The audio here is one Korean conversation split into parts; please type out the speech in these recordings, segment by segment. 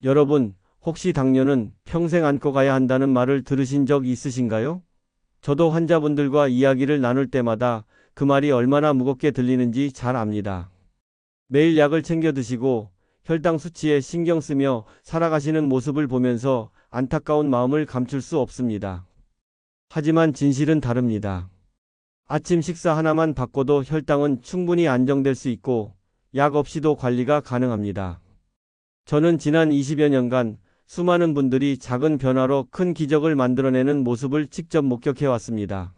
여러분, 혹시 당뇨는 평생 안고 가야 한다는 말을 들으신 적 있으신가요? 저도 환자분들과 이야기를 나눌 때마다 그 말이 얼마나 무겁게 들리는지 잘 압니다. 매일 약을 챙겨 드시고 혈당 수치에 신경 쓰며 살아가시는 모습을 보면서 안타까운 마음을 감출 수 없습니다. 하지만 진실은 다릅니다. 아침 식사 하나만 바꿔도 혈당은 충분히 안정될 수 있고 약 없이도 관리가 가능합니다. 저는 지난 20여 년간 수많은 분들이 작은 변화로 큰 기적을 만들어내는 모습을 직접 목격해 왔습니다.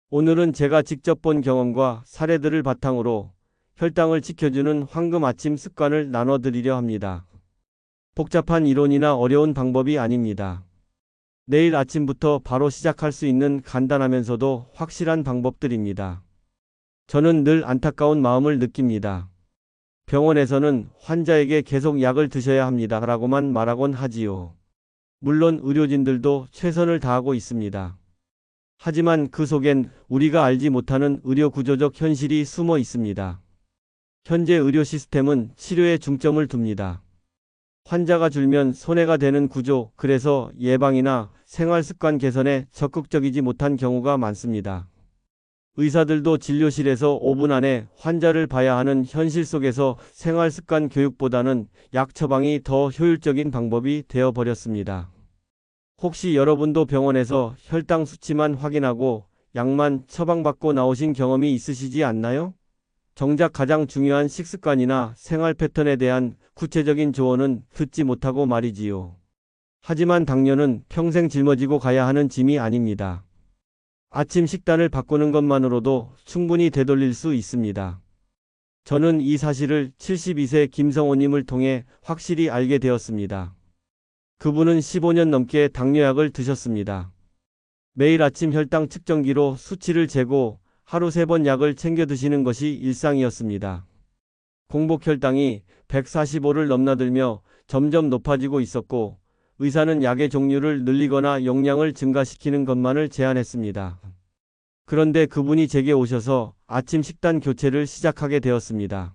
오늘은 제가 직접 본 경험과 사례들을 바탕으로 혈당을 지켜주는 황금 아침 습관을 나눠드리려 합니다. 복잡한 이론이나 어려운 방법이 아닙니다. 내일 아침부터 바로 시작할 수 있는 간단하면서도 확실한 방법들입니다. 저는 늘 안타까운 마음을 느낍니다. 병원에서는 환자에게 계속 약을 드셔야 합니다 라고만 말하곤 하지요. 물론 의료진들도 최선을 다하고 있습니다. 하지만 그 속엔 우리가 알지 못하는 의료 구조적 현실이 숨어 있습니다. 현재 의료 시스템은 치료에 중점을 둡니다. 환자가 줄면 손해가 되는 구조, 그래서 예방이나 생활 습관 개선에 적극적이지 못한 경우가 많습니다. 의사들도 진료실에서 5분 안에 환자를 봐야 하는 현실 속에서 생활 습관 교육보다는 약 처방이 더 효율적인 방법이 되어버렸습니다. 혹시 여러분도 병원에서 혈당 수치만 확인하고 약만 처방받고 나오신 경험이 있으시지 않나요? 정작 가장 중요한 식습관이나 생활 패턴에 대한 구체적인 조언은 듣지 못하고 말이지요. 하지만 당뇨는 평생 짊어지고 가야 하는 짐이 아닙니다. 아침 식단을 바꾸는 것만으로도 충분히 되돌릴 수 있습니다. 저는 이 사실을 72세 김성호님을 통해 확실히 알게 되었습니다. 그분은 15년 넘게 당뇨약을 드셨습니다. 매일 아침 혈당 측정기로 수치를 재고 하루 3번 약을 챙겨 드시는 것이 일상이었습니다. 공복 혈당이 145를 넘나들며 점점 높아지고 있었고 의사는 약의 종류를 늘리거나 용량을 증가시키는 것만을 제안했습니다. 그런데 그분이 제게 오셔서 아침 식단 교체를 시작하게 되었습니다.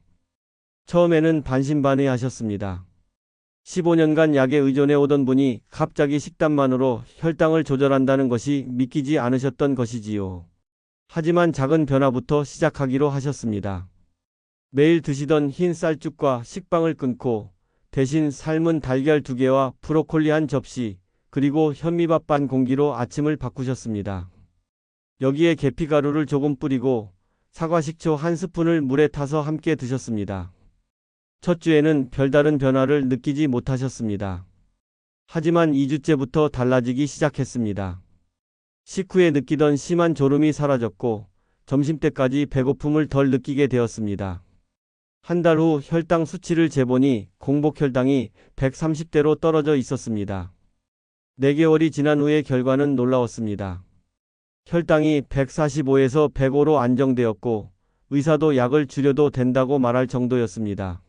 처음에는 반신반의하셨습니다. 15년간 약에 의존해 오던 분이 갑자기 식단만으로 혈당을 조절한다는 것이 믿기지 않으셨던 것이지요. 하지만 작은 변화부터 시작하기로 하셨습니다. 매일 드시던 흰 쌀죽과 식빵을 끊고 대신 삶은 달걀 2개와 브로콜리 한 접시, 그리고 현미밥 반 공기로 아침을 바꾸셨습니다. 여기에 계피가루를 조금 뿌리고 사과식초 1스푼을 물에 타서 함께 드셨습니다. 첫 주에는 별다른 변화를 느끼지 못하셨습니다. 하지만 2주째부터 달라지기 시작했습니다. 식후에 느끼던 심한 졸음이 사라졌고 점심때까지 배고픔을 덜 느끼게 되었습니다. 한 달 후 혈당 수치를 재보니 공복 혈당이 130대로 떨어져 있었습니다. 4개월이 지난 후의 결과는 놀라웠습니다. 혈당이 145에서 105로 안정되었고 의사도 약을 줄여도 된다고 말할 정도였습니다.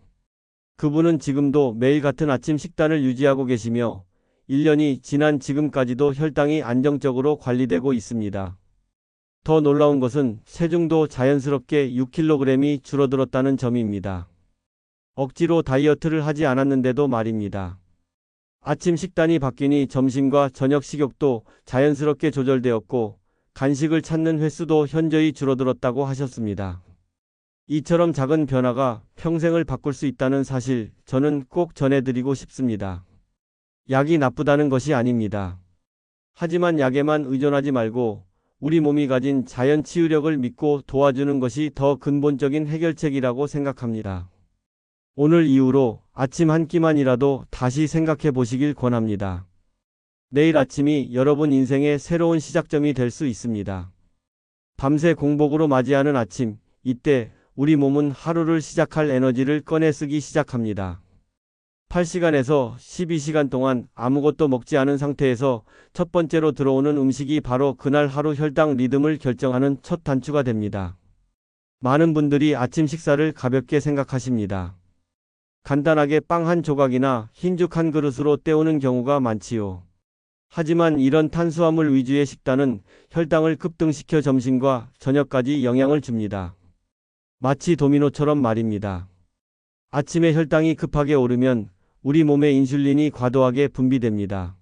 그분은 지금도 매일 같은 아침 식단을 유지하고 계시며 1년이 지난 지금까지도 혈당이 안정적으로 관리되고 있습니다. 더 놀라운 것은 체중도 자연스럽게 6kg이 줄어들었다는 점입니다. 억지로 다이어트를 하지 않았는데도 말입니다. 아침 식단이 바뀌니 점심과 저녁 식욕도 자연스럽게 조절되었고 간식을 찾는 횟수도 현저히 줄어들었다고 하셨습니다. 이처럼 작은 변화가 평생을 바꿀 수 있다는 사실, 저는 꼭 전해드리고 싶습니다. 약이 나쁘다는 것이 아닙니다. 하지만 약에만 의존하지 말고 우리 몸이 가진 자연 치유력을 믿고 도와주는 것이 더 근본적인 해결책이라고 생각합니다. 오늘 이후로 아침 한 끼만이라도 다시 생각해 보시길 권합니다. 내일 아침이 여러분 인생의 새로운 시작점이 될 수 있습니다. 밤새 공복으로 맞이하는 아침, 이때 우리 몸은 하루를 시작할 에너지를 꺼내 쓰기 시작합니다. 8시간에서 12시간 동안 아무것도 먹지 않은 상태에서 첫 번째로 들어오는 음식이 바로 그날 하루 혈당 리듬을 결정하는 첫 단추가 됩니다. 많은 분들이 아침 식사를 가볍게 생각하십니다. 간단하게 빵 한 조각이나 흰죽 한 그릇으로 때우는 경우가 많지요. 하지만 이런 탄수화물 위주의 식단은 혈당을 급등시켜 점심과 저녁까지 영향을 줍니다. 마치 도미노처럼 말입니다. 아침에 혈당이 급하게 오르면 우리 몸에 인슐린이 과도하게 분비됩니다.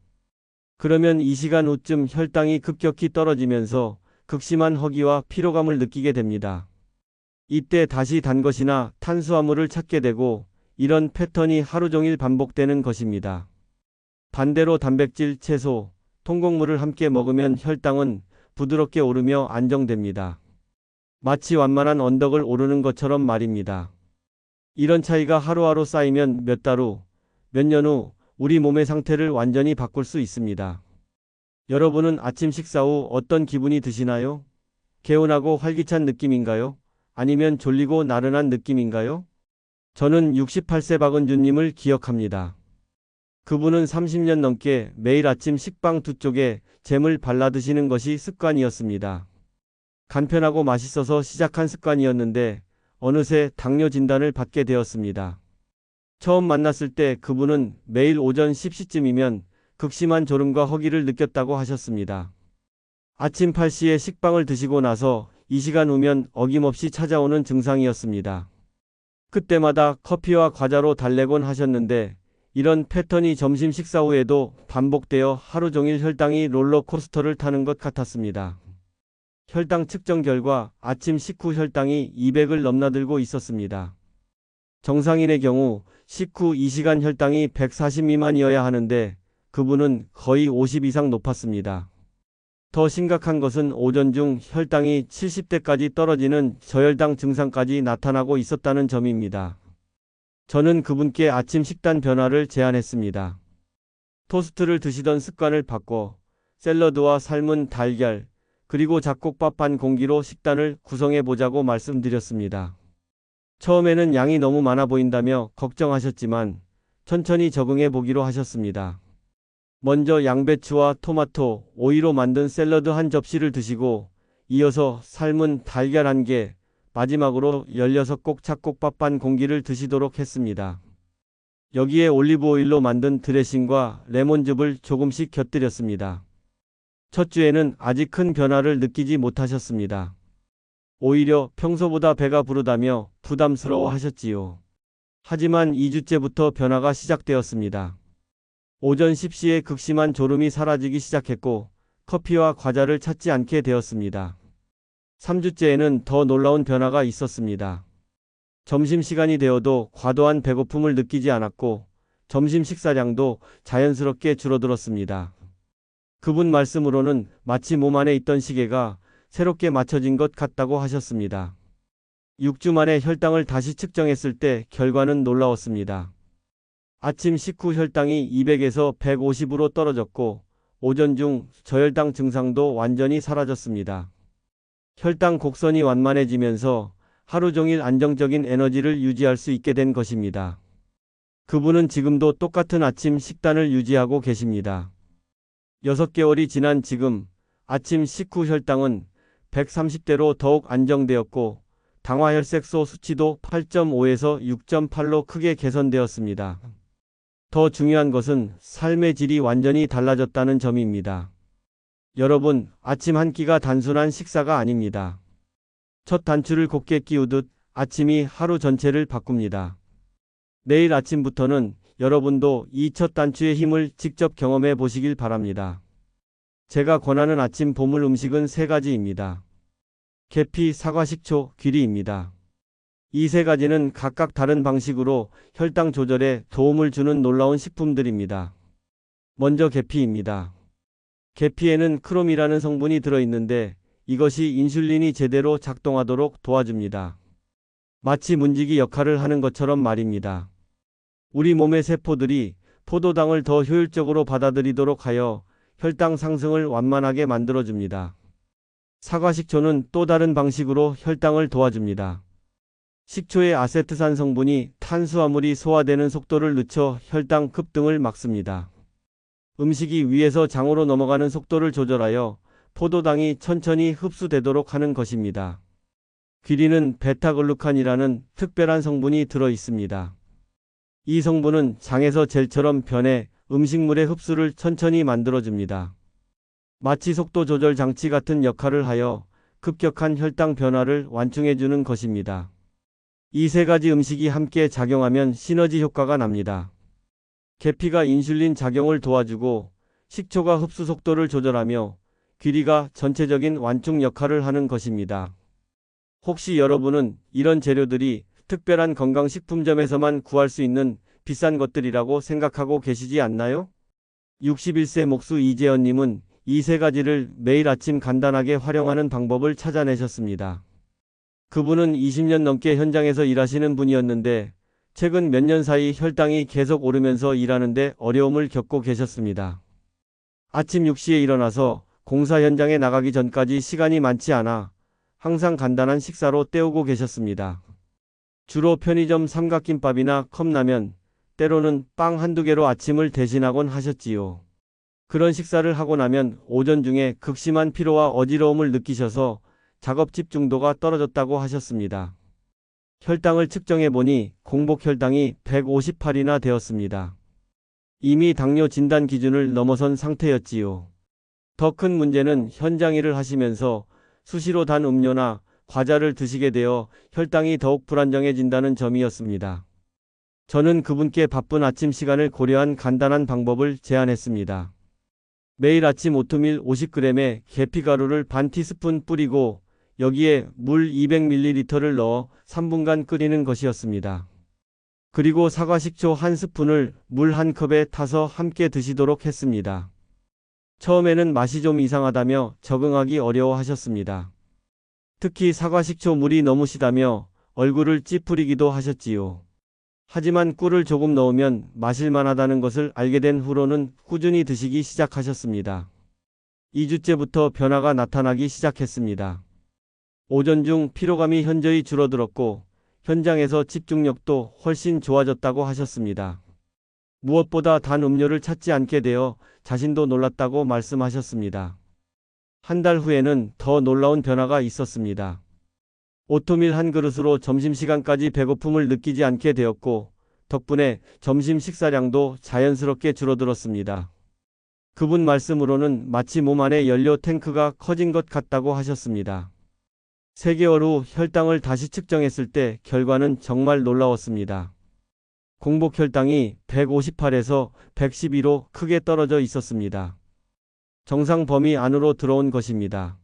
그러면 이 시간 후쯤 혈당이 급격히 떨어지면서 극심한 허기와 피로감을 느끼게 됩니다. 이때 다시 단 것이나 탄수화물을 찾게 되고 이런 패턴이 하루 종일 반복되는 것입니다. 반대로 단백질, 채소, 통곡물을 함께 먹으면 혈당은 부드럽게 오르며 안정됩니다. 마치 완만한 언덕을 오르는 것처럼 말입니다. 이런 차이가 하루하루 쌓이면 몇 달 후, 몇 년 후 우리 몸의 상태를 완전히 바꿀 수 있습니다. 여러분은 아침 식사 후 어떤 기분이 드시나요? 개운하고 활기찬 느낌인가요? 아니면 졸리고 나른한 느낌인가요? 저는 68세 박은주님을 기억합니다. 그분은 30년 넘게 매일 아침 식빵 두 쪽에 잼을 발라 드시는 것이 습관이었습니다. 간편하고 맛있어서 시작한 습관이었는데 어느새 당뇨 진단을 받게 되었습니다. 처음 만났을 때 그분은 매일 오전 10시쯤이면 극심한 졸음과 허기를 느꼈다고 하셨습니다. 아침 8시에 식빵을 드시고 나서 이 시간 후면 어김없이 찾아오는 증상이었습니다. 그때마다 커피와 과자로 달래곤 하셨는데 이런 패턴이 점심 식사 후에도 반복되어 하루 종일 혈당이 롤러코스터를 타는 것 같았습니다. 혈당 측정 결과 아침 식후 혈당이 200을 넘나들고 있었습니다. 정상인의 경우 식후 2시간 혈당이 140 미만이어야 하는데 그분은 거의 50 이상 높았습니다. 더 심각한 것은 오전 중 혈당이 70대까지 떨어지는 저혈당 증상까지 나타나고 있었다는 점입니다. 저는 그분께 아침 식단 변화를 제안했습니다. 토스트를 드시던 습관을 바꿔 샐러드와 삶은 달걀, 그리고 잡곡밥 한 공기로 식단을 구성해 보자고 말씀드렸습니다. 처음에는 양이 너무 많아 보인다며 걱정하셨지만 천천히 적응해 보기로 하셨습니다. 먼저 양배추와 토마토, 오이로 만든 샐러드 한 접시를 드시고 이어서 삶은 달걀 한 개, 마지막으로 16곡 잡곡밥 한 공기를 드시도록 했습니다. 여기에 올리브 오일로 만든 드레싱과 레몬즙을 조금씩 곁들였습니다. 첫 주에는 아직 큰 변화를 느끼지 못하셨습니다. 오히려 평소보다 배가 부르다며 부담스러워 하셨지요. 하지만 2주째부터 변화가 시작되었습니다. 오전 10시에 극심한 졸음이 사라지기 시작했고 커피와 과자를 찾지 않게 되었습니다. 3주째에는 더 놀라운 변화가 있었습니다. 점심시간이 되어도 과도한 배고픔을 느끼지 않았고 점심 식사량도 자연스럽게 줄어들었습니다. 그분 말씀으로는 마치 몸 안에 있던 시계가 새롭게 맞춰진 것 같다고 하셨습니다. 6주 만에 혈당을 다시 측정했을 때 결과는 놀라웠습니다. 아침 식후 혈당이 200에서 150으로 떨어졌고 오전 중 저혈당 증상도 완전히 사라졌습니다. 혈당 곡선이 완만해지면서 하루 종일 안정적인 에너지를 유지할 수 있게 된 것입니다. 그분은 지금도 똑같은 아침 식단을 유지하고 계십니다. 6개월이 지난 지금 아침 식후 혈당은 130대로 더욱 안정되었고 당화혈색소 수치도 8.5에서 6.8로 크게 개선되었습니다. 더 중요한 것은 삶의 질이 완전히 달라졌다는 점입니다. 여러분, 아침 한 끼가 단순한 식사가 아닙니다. 첫 단추를 곧게 끼우듯 아침이 하루 전체를 바꿉니다. 내일 아침부터는 여러분도 이 첫 단추의 힘을 직접 경험해 보시길 바랍니다. 제가 권하는 아침 보물 음식은 3가지입니다. 계피, 사과, 식초, 귀리입니다. 이 3가지는 각각 다른 방식으로 혈당 조절에 도움을 주는 놀라운 식품들입니다. 먼저 계피입니다. 계피에는 크롬이라는 성분이 들어있는데 이것이 인슐린이 제대로 작동하도록 도와줍니다. 마치 문지기 역할을 하는 것처럼 말입니다. 우리 몸의 세포들이 포도당을 더 효율적으로 받아들이도록 하여 혈당 상승을 완만하게 만들어줍니다. 사과식초는 또 다른 방식으로 혈당을 도와줍니다. 식초의 아세트산 성분이 탄수화물이 소화되는 속도를 늦춰 혈당 급등을 막습니다. 음식이 위에서 장으로 넘어가는 속도를 조절하여 포도당이 천천히 흡수되도록 하는 것입니다. 귀리는 베타글루칸이라는 특별한 성분이 들어 있습니다. 이 성분은 장에서 젤처럼 변해 음식물의 흡수를 천천히 만들어줍니다. 마치 속도 조절 장치 같은 역할을 하여 급격한 혈당 변화를 완충해주는 것입니다. 이 3가지 음식이 함께 작용하면 시너지 효과가 납니다. 계피가 인슐린 작용을 도와주고 식초가 흡수 속도를 조절하며 귀리가 전체적인 완충 역할을 하는 것입니다. 혹시 여러분은 이런 재료들이 특별한 건강식품점에서만 구할 수 있는 비싼 것들이라고 생각하고 계시지 않나요? 61세 목수 이재현님은 이 세 가지를 매일 아침 간단하게 활용하는 방법을 찾아내셨습니다. 그분은 20년 넘게 현장에서 일하시는 분이었는데 최근 몇 년 사이 혈당이 계속 오르면서 일하는데 어려움을 겪고 계셨습니다. 아침 6시에 일어나서 공사 현장에 나가기 전까지 시간이 많지 않아 항상 간단한 식사로 때우고 계셨습니다. 주로 편의점 삼각김밥이나 컵라면, 때로는 빵 한두 개로 아침을 대신하곤 하셨지요. 그런 식사를 하고 나면 오전 중에 극심한 피로와 어지러움을 느끼셔서 작업 집중도가 떨어졌다고 하셨습니다. 혈당을 측정해 보니 공복 혈당이 158이나 되었습니다. 이미 당뇨 진단 기준을 넘어선 상태였지요. 더 큰 문제는 현장 일을 하시면서 수시로 단 음료나 과자를 드시게 되어 혈당이 더욱 불안정해진다는 점이었습니다. 저는 그분께 바쁜 아침 시간을 고려한 간단한 방법을 제안했습니다. 매일 아침 오트밀 50g에 계피가루를 반 티스푼 뿌리고 여기에 물 200ml를 넣어 3분간 끓이는 것이었습니다. 그리고 사과식초 한 스푼을 물 한 컵에 타서 함께 드시도록 했습니다. 처음에는 맛이 좀 이상하다며 적응하기 어려워하셨습니다. 특히 사과식초 물이 너무 시다며 얼굴을 찌푸리기도 하셨지요. 하지만 꿀을 조금 넣으면 마실만하다는 것을 알게 된 후로는 꾸준히 드시기 시작하셨습니다. 2주째부터 변화가 나타나기 시작했습니다. 오전 중 피로감이 현저히 줄어들었고 현장에서 집중력도 훨씬 좋아졌다고 하셨습니다. 무엇보다 단 음료를 찾지 않게 되어 자신도 놀랐다고 말씀하셨습니다. 한 달 후에는 더 놀라운 변화가 있었습니다. 오트밀 한 그릇으로 점심시간까지 배고픔을 느끼지 않게 되었고 덕분에 점심 식사량도 자연스럽게 줄어들었습니다. 그분 말씀으로는 마치 몸 안에 연료 탱크가 커진 것 같다고 하셨습니다. 3개월 후 혈당을 다시 측정했을 때 결과는 정말 놀라웠습니다. 공복 혈당이 158에서 112로 크게 떨어져 있었습니다. 정상 범위 안으로 들어온 것입니다.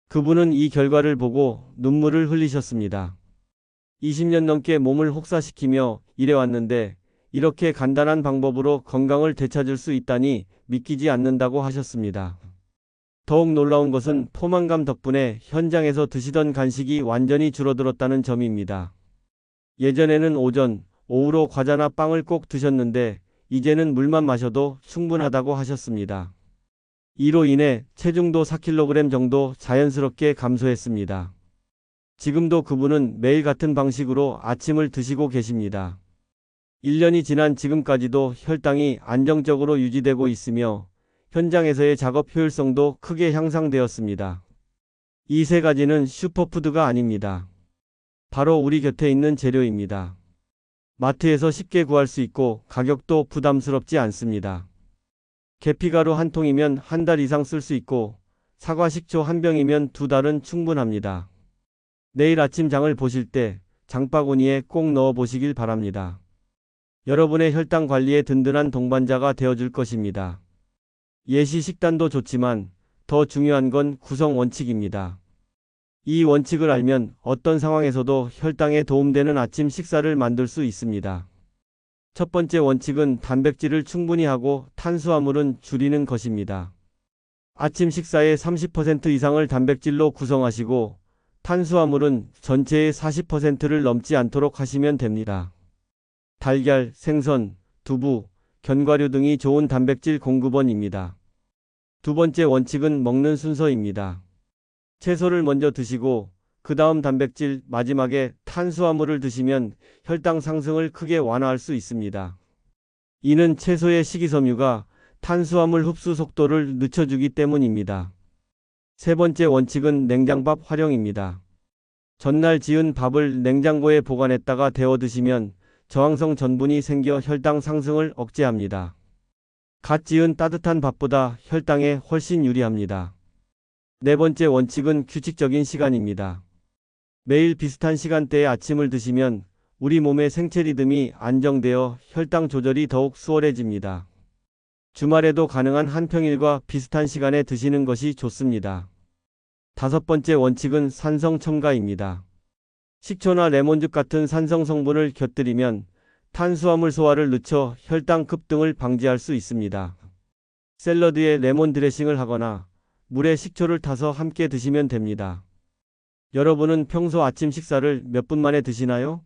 그분은 이 결과를 보고 눈물을 흘리셨습니다. 20년 넘게 몸을 혹사시키며 일해왔는데 이렇게 간단한 방법으로 건강을 되찾을 수 있다니 믿기지 않는다고 하셨습니다. 더욱 놀라운 것은 포만감 덕분에 현장에서 드시던 간식이 완전히 줄어들었다는 점입니다. 예전에는 오전, 오후로 과자나 빵을 꼭 드셨는데 이제는 물만 마셔도 충분하다고 하셨습니다. 이로 인해 체중도 4kg 정도 자연스럽게 감소했습니다. 지금도 그분은 매일 같은 방식으로 아침을 드시고 계십니다. 1년이 지난 지금까지도 혈당이 안정적으로 유지되고 있으며 현장에서의 작업 효율성도 크게 향상되었습니다. 이 세 가지는 슈퍼푸드가 아닙니다. 바로 우리 곁에 있는 재료입니다. 마트에서 쉽게 구할 수 있고 가격도 부담스럽지 않습니다. 계피가루 한 통이면 한 달 이상 쓸 수 있고 사과식초 한 병이면 2달은 충분합니다. 내일 아침 장을 보실 때 장바구니에 꼭 넣어 보시길 바랍니다. 여러분의 혈당 관리에 든든한 동반자가 되어줄 것입니다. 예시 식단도 좋지만 더 중요한 건 구성 원칙입니다. 이 원칙을 알면 어떤 상황에서도 혈당에 도움되는 아침 식사를 만들 수 있습니다. 첫 번째 원칙은 단백질을 충분히 하고 탄수화물은 줄이는 것입니다. 아침 식사의 30% 이상을 단백질로 구성하시고 탄수화물은 전체의 40%를 넘지 않도록 하시면 됩니다. 달걀, 생선, 두부, 견과류 등이 좋은 단백질 공급원입니다. 두 번째 원칙은 먹는 순서입니다. 채소를 먼저 드시고 그 다음 단백질, 마지막에 탄수화물을 드시면 혈당 상승을 크게 완화할 수 있습니다. 이는 채소의 식이섬유가 탄수화물 흡수 속도를 늦춰주기 때문입니다. 세 번째 원칙은 냉장밥 활용입니다. 전날 지은 밥을 냉장고에 보관했다가 데워 드시면 저항성 전분이 생겨 혈당 상승을 억제합니다. 갓 지은 따뜻한 밥보다 혈당에 훨씬 유리합니다. 네 번째 원칙은 규칙적인 시간입니다. 매일 비슷한 시간대에 아침을 드시면 우리 몸의 생체 리듬이 안정되어 혈당 조절이 더욱 수월해집니다. 주말에도 가능한 한 평일과 비슷한 시간에 드시는 것이 좋습니다. 다섯 번째 원칙은 산성 첨가입니다. 식초나 레몬즙 같은 산성 성분을 곁들이면 탄수화물 소화를 늦춰 혈당 급등을 방지할 수 있습니다. 샐러드에 레몬 드레싱을 하거나 물에 식초를 타서 함께 드시면 됩니다. 여러분은 평소 아침 식사를 몇 분 만에 드시나요?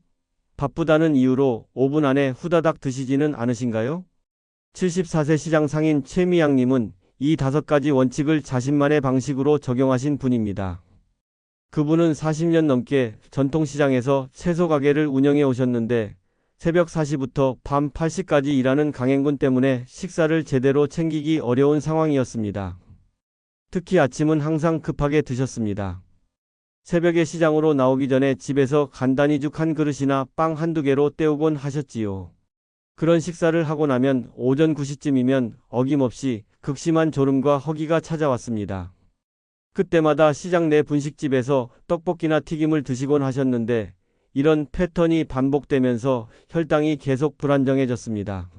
바쁘다는 이유로 5분 안에 후다닥 드시지는 않으신가요? 74세 시장 상인 최미양님은 이 5가지 원칙을 자신만의 방식으로 적용하신 분입니다. 그분은 40년 넘게 전통시장에서 채소 가게를 운영해 오셨는데 새벽 4시부터 밤 8시까지 일하는 강행군 때문에 식사를 제대로 챙기기 어려운 상황이었습니다. 특히 아침은 항상 급하게 드셨습니다. 새벽에 시장으로 나오기 전에 집에서 간단히 죽 한 그릇이나 빵 한두 개로 때우곤 하셨지요. 그런 식사를 하고 나면 오전 9시쯤이면 어김없이 극심한 졸음과 허기가 찾아왔습니다. 그때마다 시장 내 분식집에서 떡볶이나 튀김을 드시곤 하셨는데 이런 패턴이 반복되면서 혈당이 계속 불안정해졌습니다.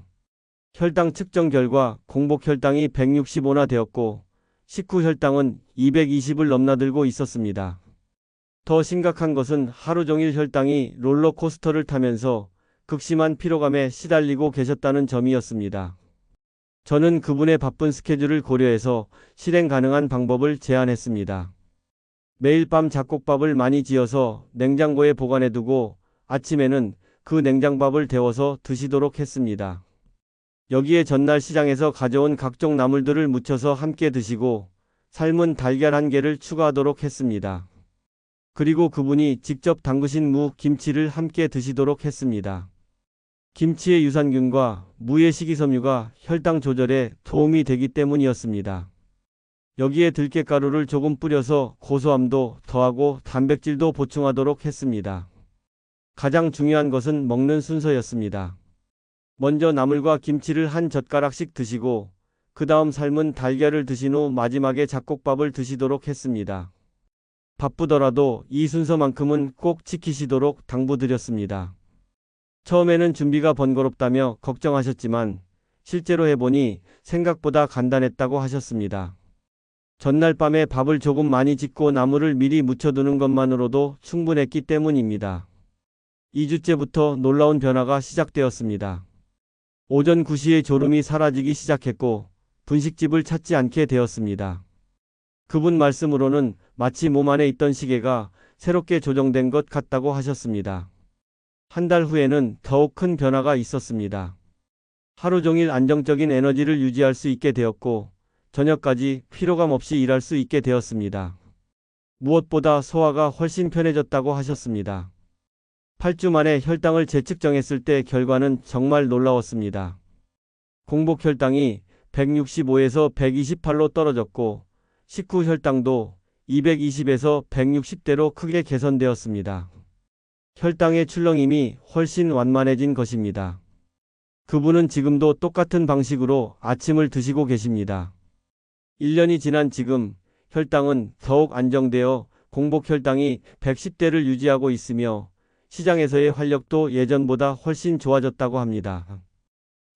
혈당 측정 결과 공복 혈당이 165나 되었고 식후 혈당은 220을 넘나들고 있었습니다. 더 심각한 것은 하루 종일 혈당이 롤러코스터를 타면서 극심한 피로감에 시달리고 계셨다는 점이었습니다. 저는 그분의 바쁜 스케줄을 고려해서 실행 가능한 방법을 제안했습니다. 매일 밤 잡곡밥을 많이 지어서 냉장고에 보관해두고 아침에는 그 냉장밥을 데워서 드시도록 했습니다. 여기에 전날 시장에서 가져온 각종 나물들을 무쳐서 함께 드시고 삶은 달걀 한 개를 추가하도록 했습니다. 그리고 그분이 직접 담그신 무, 김치를 함께 드시도록 했습니다. 김치의 유산균과 무의 식이섬유가 혈당 조절에 도움이 되기 때문이었습니다. 여기에 들깨가루를 조금 뿌려서 고소함도 더하고 단백질도 보충하도록 했습니다. 가장 중요한 것은 먹는 순서였습니다. 먼저 나물과 김치를 한 젓가락씩 드시고 그 다음 삶은 달걀을 드신 후 마지막에 잡곡밥을 드시도록 했습니다. 바쁘더라도 이 순서만큼은 꼭 지키시도록 당부드렸습니다. 처음에는 준비가 번거롭다며 걱정하셨지만 실제로 해보니 생각보다 간단했다고 하셨습니다. 전날 밤에 밥을 조금 많이 짓고 나물을 미리 무쳐두는 것만으로도 충분했기 때문입니다. 2주째부터 놀라운 변화가 시작되었습니다. 오전 9시에 졸음이 사라지기 시작했고 분식집을 찾지 않게 되었습니다. 그분 말씀으로는 마치 몸 안에 있던 시계가 새롭게 조정된 것 같다고 하셨습니다. 한 달 후에는 더욱 큰 변화가 있었습니다. 하루 종일 안정적인 에너지를 유지할 수 있게 되었고 저녁까지 피로감 없이 일할 수 있게 되었습니다. 무엇보다 소화가 훨씬 편해졌다고 하셨습니다. 8주 만에 혈당을 재측정했을 때 결과는 정말 놀라웠습니다. 공복 혈당이 165에서 128로 떨어졌고 식후 혈당도 220에서 160대로 크게 개선되었습니다. 혈당의 출렁임이 훨씬 완만해진 것입니다. 그분은 지금도 똑같은 방식으로 아침을 드시고 계십니다. 1년이 지난 지금 혈당은 더욱 안정되어 공복 혈당이 110대를 유지하고 있으며 시장에서의 활력도 예전보다 훨씬 좋아졌다고 합니다.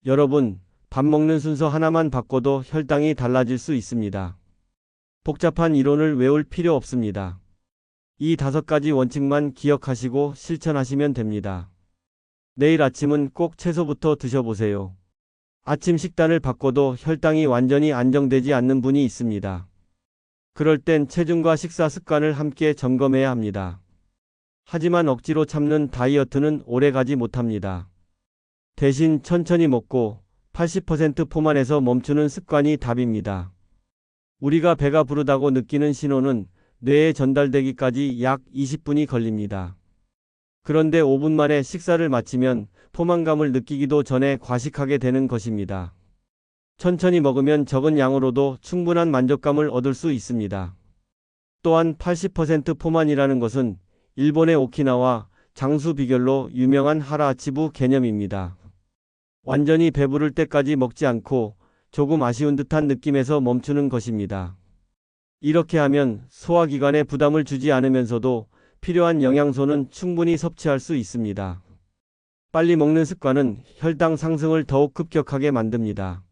여러분, 밥 먹는 순서 하나만 바꿔도 혈당이 달라질 수 있습니다. 복잡한 이론을 외울 필요 없습니다. 이 5가지 원칙만 기억하시고 실천하시면 됩니다. 내일 아침은 꼭 채소부터 드셔보세요. 아침 식단을 바꿔도 혈당이 완전히 안정되지 않는 분이 있습니다. 그럴 땐 체중과 식사 습관을 함께 점검해야 합니다. 하지만 억지로 참는 다이어트는 오래 가지 못합니다. 대신 천천히 먹고 80% 포만해서 멈추는 습관이 답입니다. 우리가 배가 부르다고 느끼는 신호는 뇌에 전달되기까지 약 20분이 걸립니다. 그런데 5분 만에 식사를 마치면 포만감을 느끼기도 전에 과식하게 되는 것입니다. 천천히 먹으면 적은 양으로도 충분한 만족감을 얻을 수 있습니다. 또한 80% 포만이라는 것은 일본의 오키나와 장수 비결로 유명한 하라아치부 개념입니다. 완전히 배부를 때까지 먹지 않고 조금 아쉬운 듯한 느낌에서 멈추는 것입니다. 이렇게 하면 소화기관에 부담을 주지 않으면서도 필요한 영양소는 충분히 섭취할 수 있습니다. 빨리 먹는 습관은 혈당 상승을 더욱 급격하게 만듭니다.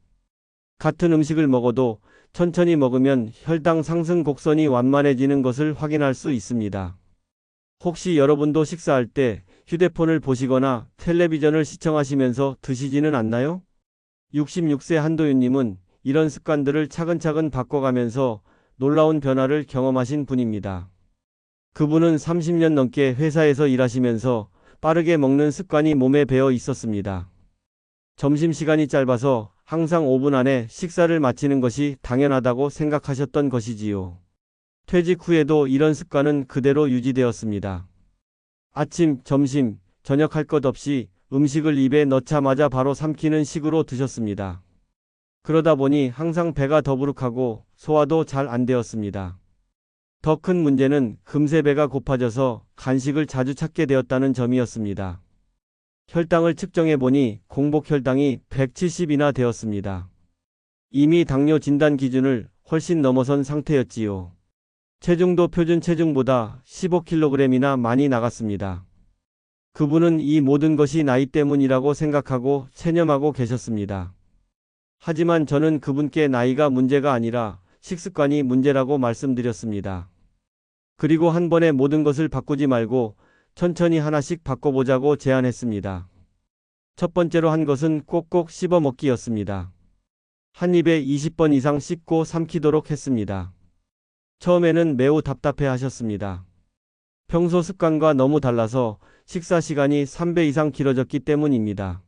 같은 음식을 먹어도 천천히 먹으면 혈당 상승 곡선이 완만해지는 것을 확인할 수 있습니다. 혹시 여러분도 식사할 때 휴대폰을 보시거나 텔레비전을 시청하시면서 드시지는 않나요? 66세 한도윤님은 이런 습관들을 차근차근 바꿔가면서 놀라운 변화를 경험하신 분입니다. 그분은 30년 넘게 회사에서 일하시면서 빠르게 먹는 습관이 몸에 배어 있었습니다. 점심시간이 짧아서 항상 5분 안에 식사를 마치는 것이 당연하다고 생각하셨던 것이지요. 퇴직 후에도 이런 습관은 그대로 유지되었습니다. 아침, 점심, 저녁 할 것 없이 음식을 입에 넣자마자 바로 삼키는 식으로 드셨습니다. 그러다 보니 항상 배가 더부룩하고 소화도 잘 안 되었습니다. 더 큰 문제는 금세 배가 고파져서 간식을 자주 찾게 되었다는 점이었습니다. 혈당을 측정해 보니 공복 혈당이 170이나 되었습니다. 이미 당뇨 진단 기준을 훨씬 넘어선 상태였지요. 체중도 표준 체중보다 15kg이나 많이 나갔습니다. 그분은 이 모든 것이 나이 때문이라고 생각하고 체념하고 계셨습니다. 하지만 저는 그분께 나이가 문제가 아니라 식습관이 문제라고 말씀드렸습니다. 그리고 한 번에 모든 것을 바꾸지 말고 천천히 하나씩 바꿔보자고 제안했습니다. 첫 번째로 한 것은 꼭꼭 씹어 먹기였습니다. 한 입에 20번 이상 씹고 삼키도록 했습니다. 처음에는 매우 답답해 하셨습니다. 평소 습관과 너무 달라서 식사 시간이 3배 이상 길어졌기 때문입니다.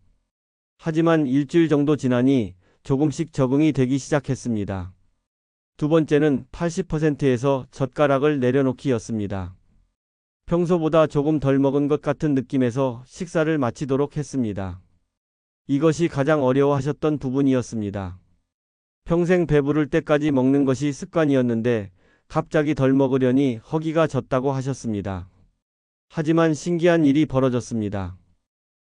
하지만 일주일 정도 지나니 조금씩 적응이 되기 시작했습니다. 두 번째는 80%에서 젓가락을 내려놓기였습니다. 평소보다 조금 덜 먹은 것 같은 느낌에서 식사를 마치도록 했습니다. 이것이 가장 어려워하셨던 부분이었습니다. 평생 배부를 때까지 먹는 것이 습관이었는데 갑자기 덜 먹으려니 허기가 졌다고 하셨습니다. 하지만 신기한 일이 벌어졌습니다.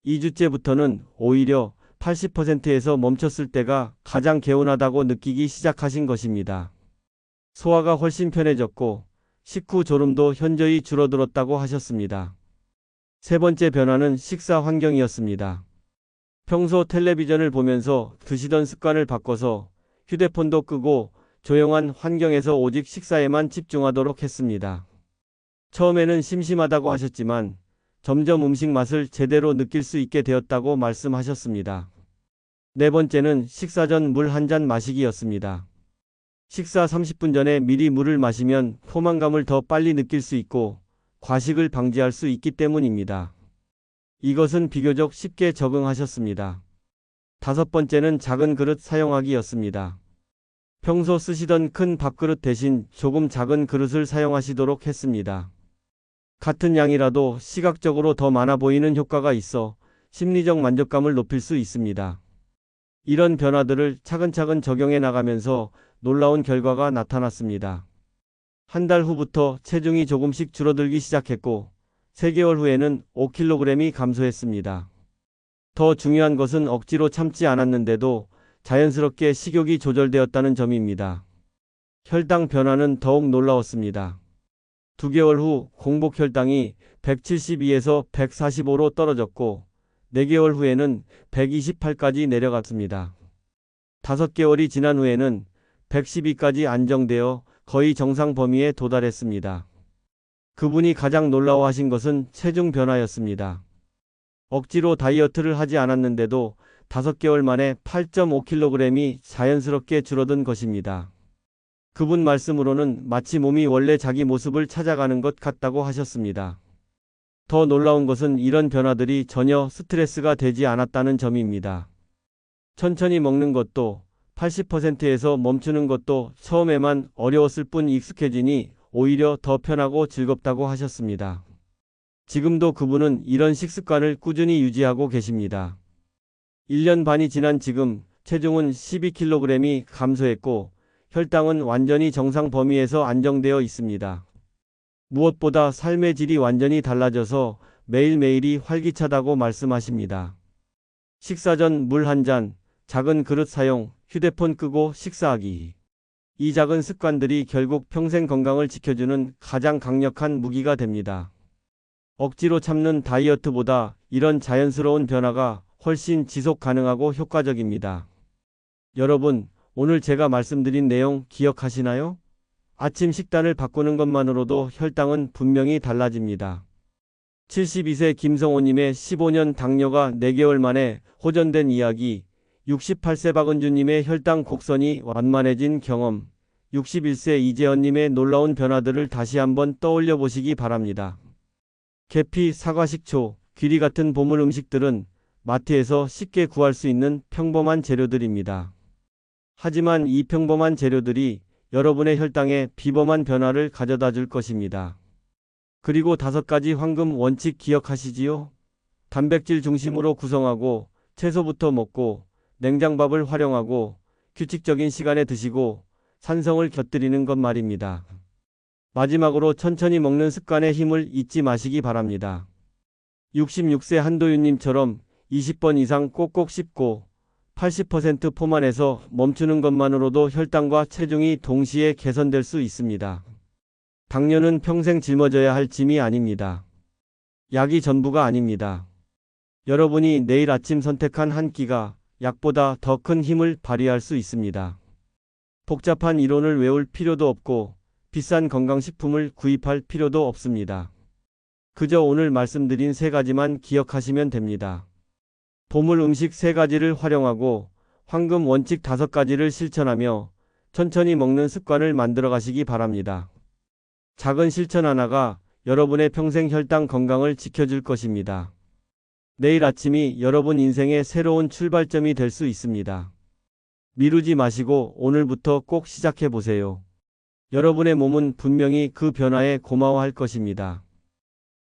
2주째부터는 오히려 80%에서 멈췄을 때가 가장 개운하다고 느끼기 시작하신 것입니다. 소화가 훨씬 편해졌고 식후 졸음도 현저히 줄어들었다고 하셨습니다. 세 번째 변화는 식사 환경이었습니다. 평소 텔레비전을 보면서 드시던 습관을 바꿔서 휴대폰도 끄고 조용한 환경에서 오직 식사에만 집중하도록 했습니다. 처음에는 심심하다고 하셨지만 점점 음식 맛을 제대로 느낄 수 있게 되었다고 말씀하셨습니다. 네 번째는 식사 전 물 한 잔 마시기였습니다. 식사 30분 전에 미리 물을 마시면 포만감을 더 빨리 느낄 수 있고 과식을 방지할 수 있기 때문입니다. 이것은 비교적 쉽게 적응하셨습니다. 다섯 번째는 작은 그릇 사용하기였습니다. 평소 쓰시던 큰 밥그릇 대신 조금 작은 그릇을 사용하시도록 했습니다. 같은 양이라도 시각적으로 더 많아 보이는 효과가 있어 심리적 만족감을 높일 수 있습니다. 이런 변화들을 차근차근 적용해 나가면서 놀라운 결과가 나타났습니다. 한 달 후부터 체중이 조금씩 줄어들기 시작했고 3개월 후에는 5kg이 감소했습니다. 더 중요한 것은 억지로 참지 않았는데도 자연스럽게 식욕이 조절되었다는 점입니다. 혈당 변화는 더욱 놀라웠습니다. 2개월 후 공복 혈당이 172에서 145로 떨어졌고 4개월 후에는 128까지 내려갔습니다. 5개월이 지난 후에는 112까지 안정되어 거의 정상 범위에 도달했습니다. 그분이 가장 놀라워하신 것은 체중 변화였습니다. 억지로 다이어트를 하지 않았는데도 5개월 만에 8.5kg이 자연스럽게 줄어든 것입니다. 그분 말씀으로는 마치 몸이 원래 자기 모습을 찾아가는 것 같다고 하셨습니다. 더 놀라운 것은 이런 변화들이 전혀 스트레스가 되지 않았다는 점입니다. 천천히 먹는 것도 80%에서 멈추는 것도 처음에만 어려웠을 뿐 익숙해지니 오히려 더 편하고 즐겁다고 하셨습니다. 지금도 그분은 이런 식습관을 꾸준히 유지하고 계십니다. 1년 반이 지난 지금 체중은 12kg이 감소했고 혈당은 완전히 정상 범위에서 안정되어 있습니다. 무엇보다 삶의 질이 완전히 달라져서 매일매일이 활기차다고 말씀하십니다. 식사 전 물 한 잔, 작은 그릇 사용, 휴대폰 끄고 식사하기. 이 작은 습관들이 결국 평생 건강을 지켜주는 가장 강력한 무기가 됩니다. 억지로 참는 다이어트보다 이런 자연스러운 변화가 훨씬 지속 가능하고 효과적입니다. 여러분, 오늘 제가 말씀드린 내용 기억하시나요? 아침 식단을 바꾸는 것만으로도 혈당은 분명히 달라집니다. 72세 김성호님의 15년 당뇨가 4개월 만에 호전된 이야기, 68세 박은주님의 혈당 곡선이 완만해진 경험, 61세 이재현님의 놀라운 변화들을 다시 한번 떠올려 보시기 바랍니다. 계피, 사과, 식초, 귀리 같은 보물 음식들은 마트에서 쉽게 구할 수 있는 평범한 재료들입니다. 하지만 이 평범한 재료들이 여러분의 혈당에 비범한 변화를 가져다 줄 것입니다. 그리고 5가지 황금 원칙 기억하시지요? 단백질 중심으로 구성하고 채소부터 먹고 냉장밥을 활용하고 규칙적인 시간에 드시고 산성을 곁들이는 것 말입니다. 마지막으로 천천히 먹는 습관의 힘을 잊지 마시기 바랍니다. 66세 한도윤님처럼 20번 이상 꼭꼭 씹고 80% 포만해서 멈추는 것만으로도 혈당과 체중이 동시에 개선될 수 있습니다. 당뇨는 평생 짊어져야 할 짐이 아닙니다. 약이 전부가 아닙니다. 여러분이 내일 아침 선택한 한 끼가 약보다 더 큰 힘을 발휘할 수 있습니다. 복잡한 이론을 외울 필요도 없고 비싼 건강식품을 구입할 필요도 없습니다. 그저 오늘 말씀드린 3가지만 기억하시면 됩니다. 보물 음식 3가지를 활용하고 황금 원칙 5가지를 실천하며 천천히 먹는 습관을 만들어 가시기 바랍니다. 작은 실천 하나가 여러분의 평생 혈당 건강을 지켜줄 것입니다. 내일 아침이 여러분 인생의 새로운 출발점이 될 수 있습니다. 미루지 마시고 오늘부터 꼭 시작해 보세요. 여러분의 몸은 분명히 그 변화에 고마워할 것입니다.